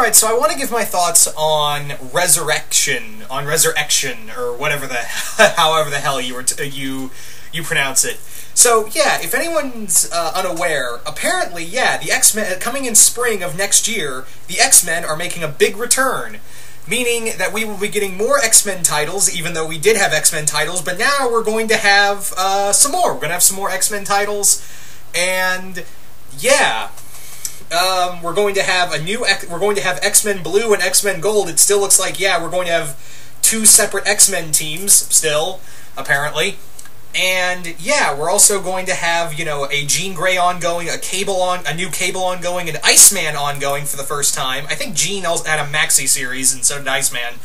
Alright, so I want to give my thoughts on Resurrection, or whatever the, however the hell you pronounce it. So, yeah, if anyone's unaware, apparently, yeah, the X-Men, coming in spring of next year, the X-Men are making a big return. Meaning that we will be getting more X-Men titles, even though we did have X-Men titles, but now we're going to have some more. We're going to have some more X-Men titles, and yeah, we're going to have X-Men Blue and X-Men Gold. It still looks like, yeah, we're going to have 2 separate X-Men teams still, apparently. And yeah, we're also going to have, you know, a Jean Grey ongoing, a new Cable ongoing, an Iceman ongoing for the first time. I think Jean also had a maxi series, and so did Iceman.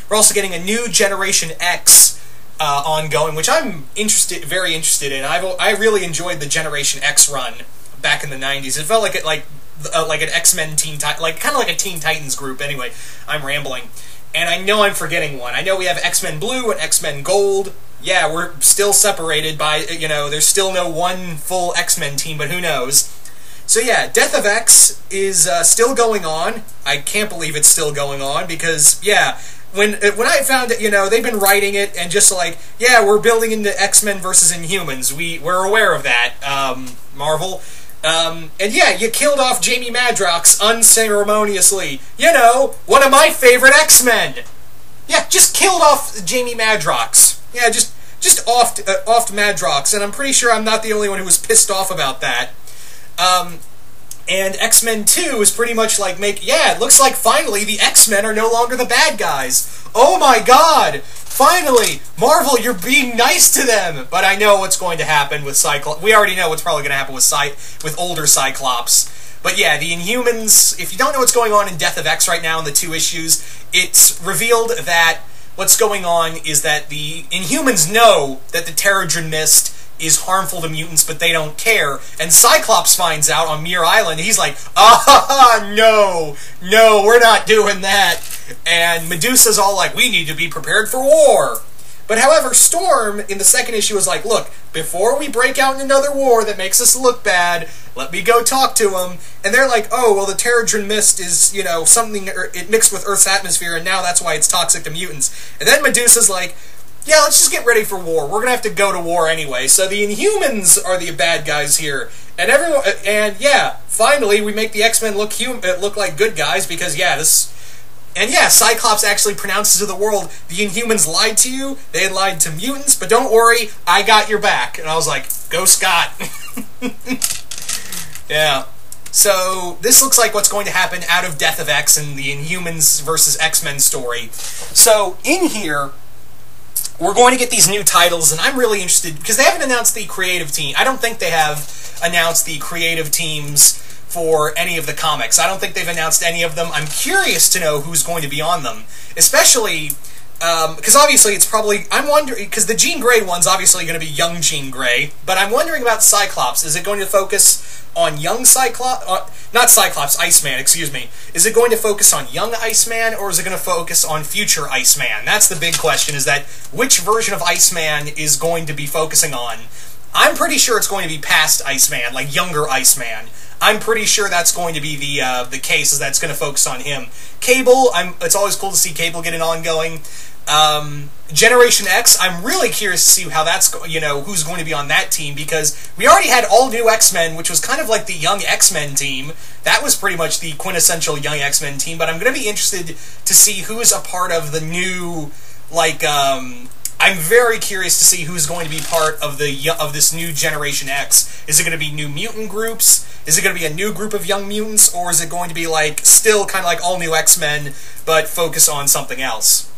We're also getting a new Generation X ongoing, which I'm very interested in. I really enjoyed the Generation X run back in the 90s. It felt like an X-Men Teen Titans, kind of like a Teen Titans group. Anyway, I'm rambling. And I know I'm forgetting one. I know we have X-Men Blue and X-Men Gold. Yeah, we're still separated by, you know, there's still no one full X-Men team, but who knows. So yeah, Death of X is still going on. I can't believe it's still going on, because, yeah, when I found it, you know, they've been writing it, and just like, yeah, we're building into X-Men versus Inhumans. We're aware of that, Marvel. And yeah, you killed off Jamie Madrox unceremoniously. You know, one of my favorite X-Men. Yeah, just killed off Jamie Madrox. Yeah, just offed Madrox, and I'm pretty sure I'm not the only one who was pissed off about that. And X-Men 2 is pretty much like yeah, it looks like finally the X-Men are no longer the bad guys. Oh my god! Finally! Marvel, you're being nice to them! But I know what's going to happen with Cyclops. We already know what's probably going to happen with older Cyclops. But yeah, the Inhumans, if you don't know what's going on in Death of X right now in the 2 issues, it's revealed that what's going on is that the Inhumans know that the Terrigen Mist is harmful to mutants, but they don't care. And Cyclops finds out on Muir Island. He's like, no, we're not doing that. And Medusa's all like, we need to be prepared for war. But however, Storm, in the 2nd issue, was like, look, before we break out in another war that makes us look bad, let me go talk to him. And they're like, oh, well, the Terrigen Mist is, you know, something, it mixed with Earth's atmosphere, and now that's why it's toxic to mutants. And then Medusa's like, yeah, let's just get ready for war. We're gonna have to go to war anyway. So the Inhumans are the bad guys here. And everyone, and yeah, finally, we make the X-Men look like good guys, because, yeah, and yeah, Cyclops actually pronounces to the world, the Inhumans lied to you, they lied to mutants, but don't worry, I got your back. And I was like, go Scott. Yeah. So, this looks like what's going to happen out of Death of X and the Inhumans versus X-Men story. So, in here, we're going to get these new titles, and I'm really interested, because they haven't announced the creative team. I don't think they have announced the creative teams for any of the comics. I don't think they've announced any of them. I'm curious to know who's going to be on them. Especially, because obviously it's probably, I'm wondering, because the Jean Grey one's obviously going to be young Jean Grey, but I'm wondering about Cyclops. Is it going to focus on young Cyclops? Not Cyclops, Iceman, excuse me. Is it going to focus on young Iceman, or is it going to focus on future Iceman? That's the big question, is that which version of Iceman is going to be focusing on? I'm pretty sure it's going to be past Iceman, like younger Iceman. I'm pretty sure that's going to be the case, is that's going to focus on him. Cable, it's always cool to see Cable get an ongoing. Generation X, I'm really curious to see how that's, you know, who's going to be on that team, because we already had all new X-Men, which was kind of like the young X-Men team. That was pretty much the quintessential young X-Men team, but I'm going to be interested to see who is a part of the new, like, I'm very curious to see who's going to be part of this new Generation X. Is it going to be new mutant groups? Is it going to be a new group of young mutants? Or is it going to be like still kind of like all new X-Men, but focus on something else?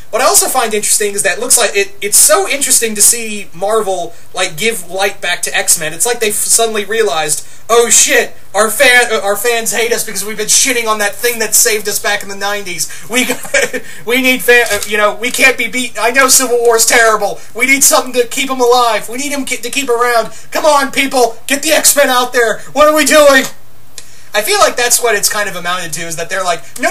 What I also find interesting is that it looks like it's so interesting to see Marvel like give light back to X-Men. It's like they've suddenly realized, oh shit, our fans hate us because we've been shitting on that thing that saved us back in the 90s. We need you know, we can't be beat. I know Civil War's terrible. We need something to keep them alive. We need them to keep around. Come on, people, get the X-Men out there. What are we doing? I feel like that's what it's kind of amounted to, is that they're like, no,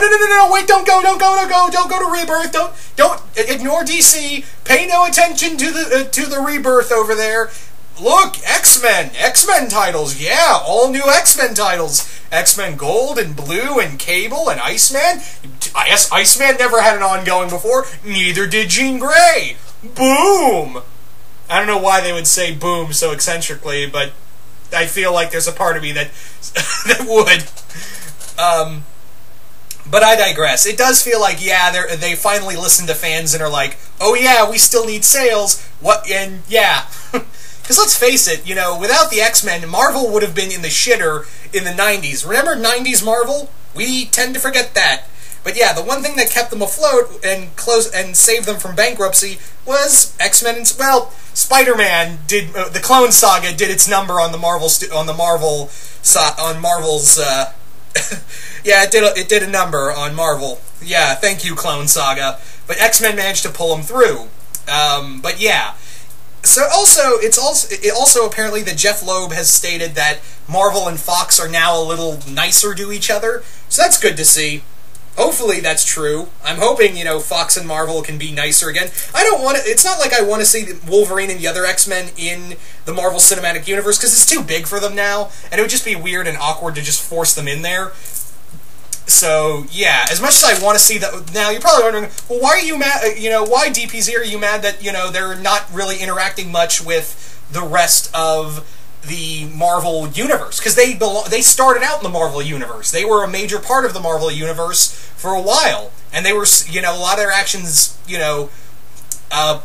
wait, don't go to Rebirth, don't ignore DC, pay no attention to the Rebirth over there. look, X-Men! X-Men titles, yeah, all new X-Men titles. X-Men Gold and Blue and Cable and Iceman. Iceman never had an ongoing before, neither did Jean Grey. Boom! I don't know why they would say boom so eccentrically, but I feel like there's a part of me that that would. But I digress. It does feel like, yeah, they finally listen to fans and are like, oh yeah, we still need sales. What? And yeah. Because let's face it, you know, without the X-Men, Marvel would have been in the shitter in the 90s. Remember 90s Marvel? We tend to forget that. But yeah, the one thing that kept them afloat and saved them from bankruptcy was X-Men. And, well, Spider-Man did the Clone Saga did its number on the Marvel's yeah, it did a number on Marvel. Yeah, thank you, Clone Saga. But X-Men managed to pull them through. But yeah. So it also apparently that Jeff Loeb has stated that Marvel and Fox are now a little nicer to each other. So that's good to see. Hopefully that's true. I'm hoping, you know, Fox and Marvel can be nicer again. I don't want to... It's not like I want to see Wolverine and the other X-Men in the Marvel Cinematic Universe, because it's too big for them now, and it would just be weird and awkward to just force them in there. So, yeah, as much as I want to see that... Now, you're probably wondering, well, why are you mad... You know, why, DPZ, are you mad that, you know, they're not really interacting much with the rest of the Marvel Universe? Because they started out in the Marvel Universe. They were a major part of the Marvel Universe for a while. And they were, you know, a lot of their actions, you know,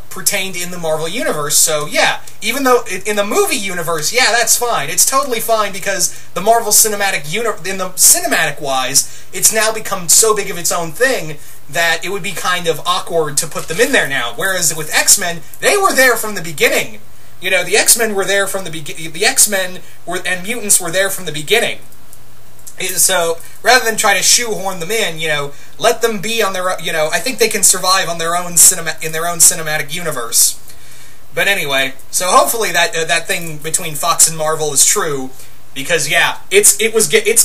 pertained in the Marvel Universe. So, yeah, even though in the movie universe, yeah, that's fine. It's totally fine because the Marvel Cinematic Universe, in the cinematic-wise, it's now become so big of its own thing that it would be kind of awkward to put them in there now. Whereas with X-Men, they were there from the beginning. You know, the X-Men were there from the beginning. The X-Men and mutants were there from the beginning. So rather than try to shoehorn them in, you know, let them be on their, you know, I think they can survive on their own in their own cinematic universe. But anyway, so hopefully that thing between Fox and Marvel is true, because yeah, it's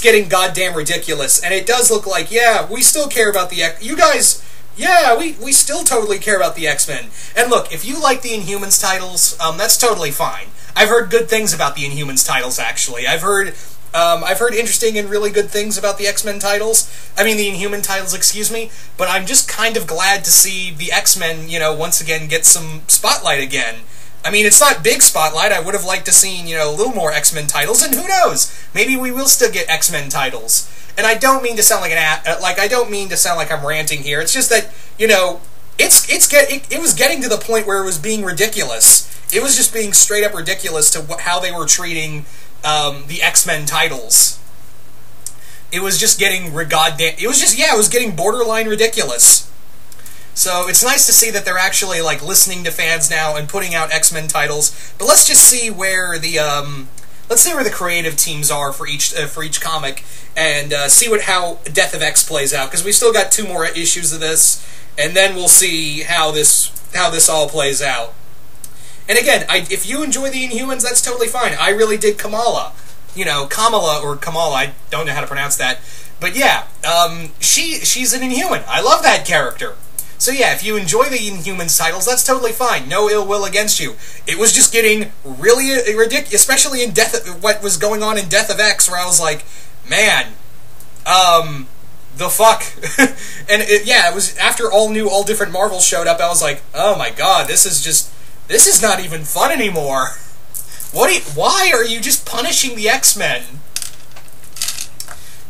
getting goddamn ridiculous, and it does look like, yeah, we still care about the you guys. Yeah, we still totally care about the X-Men. And look, if you like the Inhumans titles, that's totally fine. I've heard good things about the Inhumans titles, actually. I've heard interesting and really good things about the X-Men titles. I mean, the Inhuman titles, excuse me. But I'm just kind of glad to see the X-Men, you know, once again get some spotlight again. I mean, it's not big spotlight. I would have liked to see, you know, a little more X-Men titles, and who knows? Maybe we will still get X-Men titles. And I don't mean to sound like I don't mean to sound like I'm ranting here. It's just that, you know, it was getting to the point where it was being ridiculous. It was just being straight up ridiculous to how they were treating the X-Men titles. It was just getting it was getting borderline ridiculous. So it's nice to see that they're actually like listening to fans now and putting out X-Men titles. But let's just see where the creative teams are for each comic, and see how Death of X plays out, because we still got 2 more issues of this, and then we'll see how this all plays out. And again, if you enjoy the Inhumans, that's totally fine. I really dig Kamala. You know, Kamala, I don't know how to pronounce that. But yeah, she's an Inhuman. I love that character. So yeah, if you enjoy the Inhumans titles, that's totally fine. No ill will against you. It was just getting really ridiculous, especially in what was going on in Death of X, where I was like, man, the fuck? And it was after all different Marvels showed up, I was like, oh my god, this is not even fun anymore. Why are you just punishing the X-Men?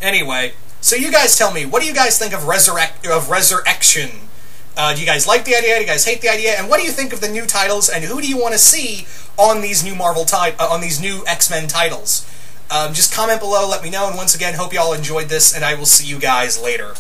Anyway, so you guys tell me, what do you guys think of Resurrection? Do you guys like the idea? Do you guys hate the idea? And what do you think of the new titles? And who do you want to see on these new on these new X-Men titles? Just comment below, let me know. And once again, hope you all enjoyed this, and I will see you guys later.